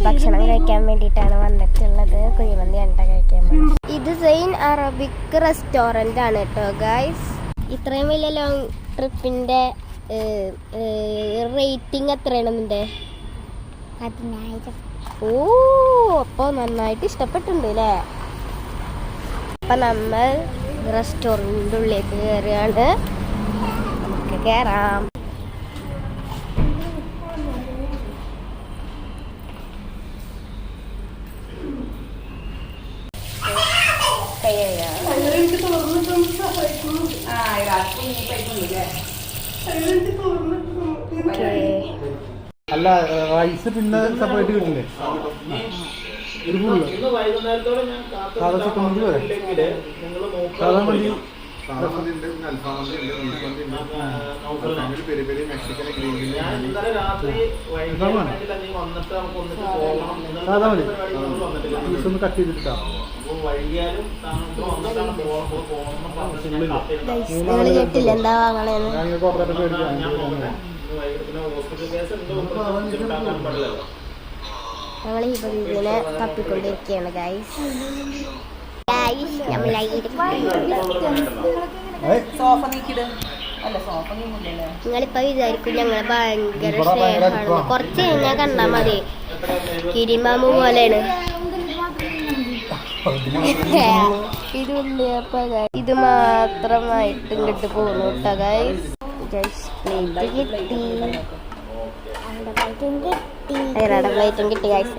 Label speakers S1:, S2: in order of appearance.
S1: ഭക്ഷണം കഴിക്കാൻ വേണ്ടിയിട്ടാണ് വന്നിട്ടുള്ളത്. കുഴിമന്തി കണ്ട കഴിക്കാൻ വേണ്ടി. ഇത് സെയിൻ അറബിക് റെസ്റ്റോറൻ്റ് ആണ് കേട്ടോ ഗൈസ്. ഇത്രയും വലിയ ലോങ് ട്രിപ്പിൻ്റെ റേറ്റിംഗ് എത്രയാണ് നിൻ്റെ?
S2: 10,000.
S1: ഓ, അപ്പോൾ നന്നായിട്ട് ഇഷ്ടപ്പെട്ടിട്ടുണ്ട് അല്ലേ? അപ്പം നമ്മൾ റെസ്റ്റോറൻറ്റിൻ്റെ ഉള്ളിലേക്ക് കയറുകയാണ്. നമുക്ക് കയറാം.
S3: അല്ല റൈസ് പിന്നെ സെപ്പറേറ്റ് കിട്ടില്ലേ? ഒരു ഫുള്ള് സാധാ ചിക്കൻ മന്തി പോലെ സാധാ മന്തി സാധാ മതി. പീസൊന്ന് കട്ട് ചെയ്തിട്ടാ
S1: കേട്ടില്ല എന്താ വാങ്ങണേന്ന്. ഞങ്ങൾ ഇതിനെ തപ്പിക്കൊണ്ടിരിക്കുകയാണ് ഗൈസ്. നിങ്ങളിപ്പോ വിചാരിക്കും ഞങ്ങളെ ഭയങ്കര സ്നേഹമാണ്. കുറച്ച് കഴിഞ്ഞാൽ കണ്ടാ മതി കിരിമാമു പോലെയാണ്. ഇത് മാത്രമായിട്ട് ഇങ്ങോട്ട് പോകുന്നു കേട്ടോ ഗൈസ്. പ്ലേറ്റും കിട്ടി ഗൈസ്.